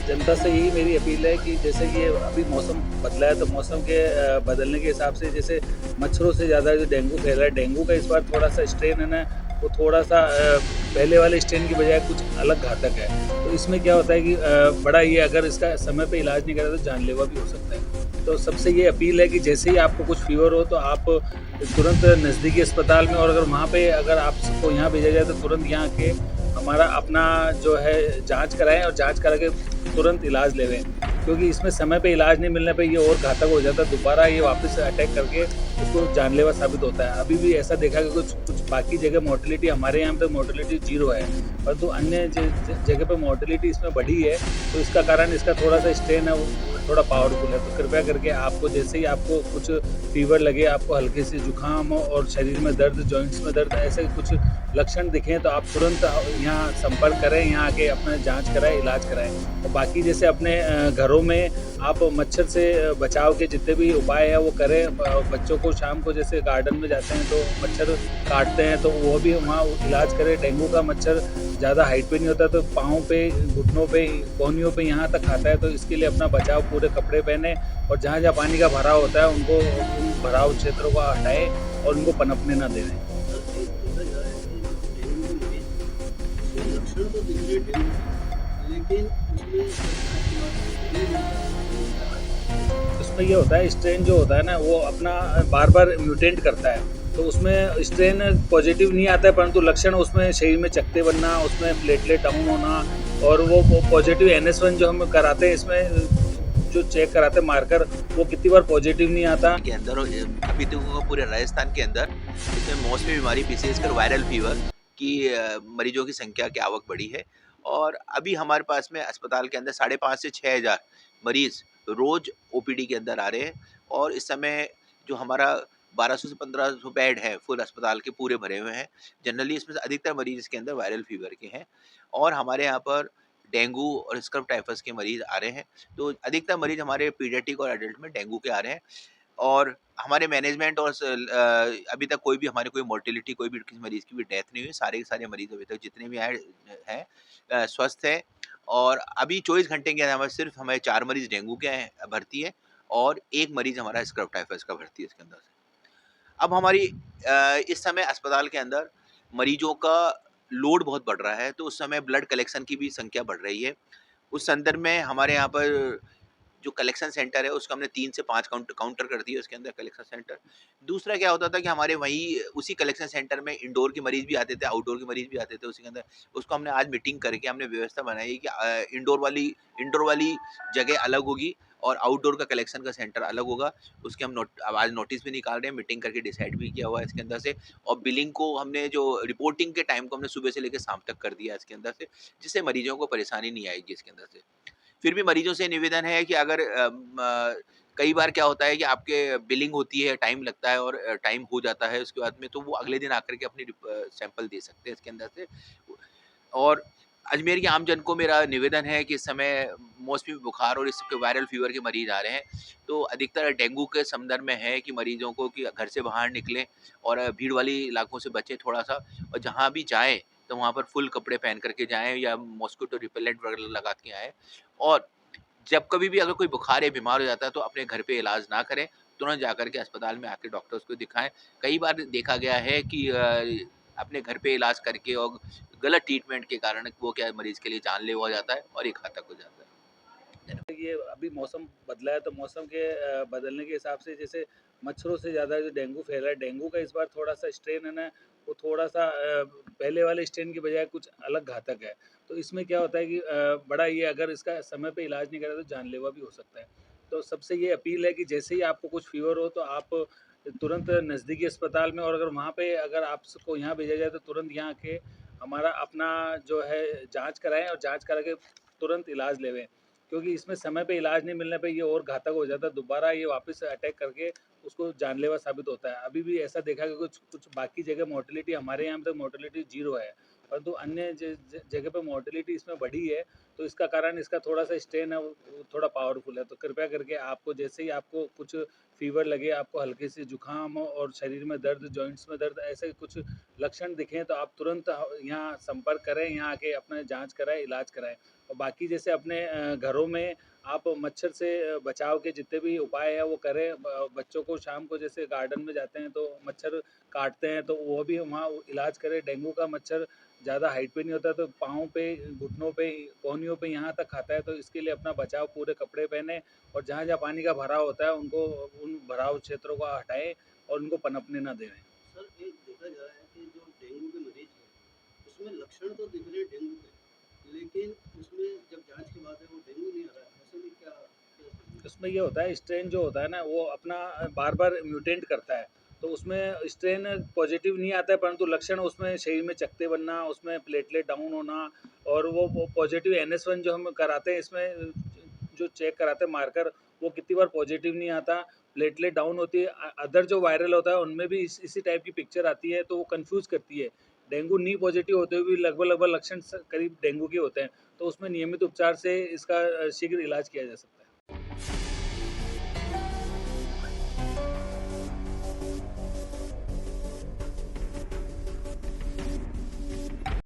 जनता से यही मेरी अपील है कि जैसे ये अभी मौसम बदला है तो मौसम के बदलने के हिसाब से जैसे मच्छरों से ज़्यादा जो डेंगू फैला है, डेंगू का इस बार थोड़ा-सा स्ट्रेन है ना, वो थोड़ा-सा पहले वाले स्ट्रेन की बजाय कुछ अलग घातक है। तो इसमें क्या होता है कि बड़ा ये अगर इसका समय पे इलाज नहीं करा तो जानलेवा भी हो सकता है। तो सबसे ये अपील है कि जैसे ही आपको कुछ फ़ीवर हो तो आप तुरंत नज़दीकी अस्पताल में, और अगर वहाँ पे अगर आपको यहाँ भेजा जाए तो तुरंत यहाँ आके हमारा अपना जो है जाँच कराएँ और जाँच करा के तुरंत इलाज लेवें। क्योंकि इसमें समय पे इलाज नहीं मिलने पे ये और घातक हो जाता है, दोबारा ये वापस अटैक करके उसको जानलेवा साबित होता है। अभी भी ऐसा देखा कि कुछ कुछ बाकी जगह मोर्टेलिटी, हमारे यहाँ पे मोर्टेलिटी 0 है, परंतु अन्य ज ज जगह पे मोर्टेलिटी इसमें बढ़ी है, तो इसका कारण इसका थोड़ा-सा स्ट्रेन है, वो थोड़ा पावरफुल है। तो कृपया करके आपको जैसे ही आपको कुछ फ़ीवर लगे, आपको हल्के से जुकाम हो और शरीर में दर्द, जॉइंट्स में दर्द, ऐसे कुछ लक्षण दिखें तो आप तुरंत यहाँ संपर्क करें, यहाँ आके अपना जाँच कराएँ, इलाज कराएँ। और बाकी जैसे अपने घरों में आप मच्छर से बचाव के जितने भी उपाय हैं वो करें। बच्चों को शाम को जैसे गार्डन में जाते हैं तो मच्छर काटते हैं तो वो भी वहाँ इलाज करें। डेंगू का मच्छर ज़्यादा हाइट पे नहीं होता, तो पाँव पे, घुटनों पे, कोहनियों पे यहाँ तक खाता है, तो इसके लिए अपना बचाव पूरे कपड़े पहने और जहाँ-जहाँ पानी का भराव होता है उनको उन भराव क्षेत्रों को हटाएँ और उनको पनपने ना देवें। सर, एक देखा जाए कि जो डेंगू के मरीज हैं, उसमें लक्षण तो दिख रहे हैं डेंगू के, लेकिन उसमें सरकार की बात तो सुननी नहीं चाहती कि वो क्या है? उसमें ये होता है, स्ट्रेन जो होता है ना वो अपना बार-बार म्यूटेंट करता है। तो उसमें स्ट्रेन पॉज़िटिव नहीं आता है, परंतु लक्षण उसमें शरीर में चकत्ते बनना, उसमें प्लेटलेट डाउन होना, और वो पॉज़िटिव NS1 जो हम कराते हैं इसमें, जो चेक कराते हैं मार्कर, वो कितनी बार पॉज़िटिव नहीं आता। के अंदर और अभी तो पूरे राजस्थान के अंदर इसमें मौसमी बीमारी विशेषकर वायरल फीवर की मरीजों की संख्या की आवक बढ़ी है। और अभी हमारे पास में अस्पताल के अंदर 5,500 से 6,000 मरीज रोज ओपीडी के अंदर आ रहे हैं। और इस समय जो हमारा 1200 से 1500 बेड है फुल अस्पताल के पूरे भरे हुए हैं। जनरली इसमें से अधिकतर मरीज इसके अंदर वायरल फीवर के हैं। और हमारे यहाँ पर डेंगू और स्क्रब टाइफस के मरीज आ रहे हैं। तो अधिकतर मरीज हमारे पीडियाट्रिक और एडल्ट में डेंगू के आ रहे हैं। और हमारे मैनेजमेंट और अभी तक कोई भी हमारी कोई मोर्टेलिटी, कोई भी किसी मरीज की भी डेथ नहीं हुई। सारे के सारे मरीज अभी तक जितने भी आए हैं स्वस्थ हैं। और अभी 24 घंटे के अंदर हमारे सिर्फ हमारे 4 मरीज डेंगू के हैं भर्ती है। और 1 मरीज हमारा स्क्रब टाइफस का भर्ती है इसके अंदर से। अब हमारी इस समय अस्पताल के अंदर मरीजों का लोड बहुत बढ़ रहा है, तो उस समय ब्लड कलेक्शन की भी संख्या बढ़ रही है। उस संदर्भ में हमारे यहाँ पर जो कलेक्शन सेंटर है उसको हमने 3 से 5 काउंटर कर दिए उसके अंदर कलेक्शन सेंटर। दूसरा क्या होता था कि हमारे वहीं उसी कलेक्शन सेंटर में इंडोर के मरीज भी आते थे, आउटडोर के मरीज भी आते थे उसी के अंदर। उसको हमने आज मीटिंग करके हमने व्यवस्था बनाई है कि इंडोर वाली जगह अलग होगी और आउटडोर का कलेक्शन का सेंटर अलग होगा। उसके हम अब आज नोटिस भी निकाल रहे हैं, मीटिंग करके डिसाइड भी किया हुआ है इसके अंदर से। और बिलिंग को हमने जो रिपोर्टिंग के टाइम को हमने सुबह से लेकर शाम तक कर दिया है इसके अंदर से, जिससे मरीजों को परेशानी नहीं आएगी इसके अंदर से। फिर भी मरीजों से निवेदन है कि अगर कई बार क्या होता है कि आपके बिलिंग होती है, टाइम लगता है और टाइम हो जाता है उसके बाद में, तो वो अगले दिन आकर के अपनी सैंपल दे सकते हैं इसके अंदर से। और अजमेर के आम जन को मेरा निवेदन है कि इस समय मौसमी बुखार और इस सबके वायरल फीवर के मरीज आ रहे हैं। तो अधिकतर डेंगू के संदर्भ में है कि मरीजों को कि घर से बाहर निकलें और भीड़ वाली इलाकों से बचें थोड़ा-सा। और जहाँ भी जाएँ, तो वहाँ पर फुल कपड़े पहन कर के जाएँ या मॉस्किटो रिपेलेंट वगैरह लगा के आएँ। और जब कभी भी अगर कोई बुखार या बीमार हो जाता है तो अपने घर पे इलाज ना करें, तुरंत जाकर के अस्पताल में आके डॉक्टर्स को दिखाएँ। कई बार देखा गया है कि अपने घर पे इलाज करके और गलत ट्रीटमेंट के कारण वो क्या है मरीज़ के लिए जानलेवा हो जाता है और ये घातक हो जाता है। धन्यवाद। ये अभी मौसम बदला है तो मौसम के बदलने के हिसाब से जैसे मच्छरों से ज़्यादा जो डेंगू फैला है, डेंगू का इस बार थोड़ा-सा स्ट्रेन है ना, वो थोड़ा-सा पहले वाले स्ट्रेन की बजाय कुछ अलग घातक है। तो इसमें क्या होता है कि बड़ा ये अगर इसका समय पे इलाज नहीं करा तो जानलेवा भी हो सकता है। तो सबसे ये अपील है कि जैसे ही आपको कुछ फ़ीवर हो तो आप तुरंत नज़दीकी अस्पताल में, और अगर वहाँ पे अगर आपको यहाँ भेजा जाए तो तुरंत यहाँ आके हमारा अपना जो है जाँच कराएँ और जाँच करा के तुरंत इलाज लेवें। क्योंकि इसमें समय पे इलाज नहीं मिलने पे ये और घातक हो जाता है, दोबारा ये वापस अटैक करके उसको जानलेवा साबित होता है। अभी भी ऐसा देखा कि कुछ कुछ बाकी जगह मोर्टेलिटी, हमारे यहाँ पे मोर्टेलिटी 0 है, परंतु अन्य जगह पे मोर्टेलिटी इसमें बढ़ी है, तो इसका कारण इसका थोड़ा-सा स्ट्रेन है, वो थोड़ा पावरफुल है। तो कृपया करके आपको जैसे ही आपको कुछ फ़ीवर लगे, आपको हल्की सी जुकाम हो और शरीर में दर्द, जॉइंट्स में दर्द, ऐसे कुछ लक्षण दिखें तो आप तुरंत यहाँ संपर्क करें, यहाँ आके अपना जाँच कराएँ, इलाज कराएँ। और बाकी जैसे अपने घरों में आप मच्छर से बचाव के जितने भी उपाय हैं वो करें। बच्चों को शाम को जैसे गार्डन में जाते हैं तो मच्छर काटते हैं तो वो भी वहाँ इलाज करें। डेंगू का मच्छर ज़्यादा हाइट पे नहीं होता तो पाँव पे, घुटनों पे, कोहनियों पे यहाँ तक खाता है, तो इसके लिए अपना बचाव पूरे कपड़े पहने और जहाँ जहाँ पानी का भराव होता है उनको उन भराव क्षेत्रों को हटाएं और उनको पनपने ना दें। सर एक देखा जा रहा है कि जो डेंगू के मरीज हैं उसमें लक्षण तो दिख रहे हैं डेंगू के, लेकिन उसमें जब जांच के बाद है वो डेंगू नहीं आ रहा है, ऐसे में क्या क्या समझे? उसमें ये होता है, स्ट्रेन जो होता है ना वो अपना बार बार म्यूटेंट करता है, तो उसमें स्ट्रेन पॉजिटिव नहीं आता है परंतु लक्षण उसमें शरीर में चकत्ते बनना, उसमें प्लेटलेट डाउन होना और वो पॉजिटिव NS1 जो हम कराते हैं इसमें जो चेक कराते हैं मार्कर, वो कितनी बार पॉजिटिव नहीं आता, प्लेटलेट डाउन होती है। अदर जो वायरल होता है उनमें भी इसी टाइप की पिक्चर आती है, तो वो कंफ्यूज करती है। डेंगू नहीं पॉजिटिव होते हुए भी लगभग लगभग लक्षण करीब डेंगू के होते हैं, तो उसमें नियमित उपचार से इसका शीघ्र इलाज किया जा सकता है।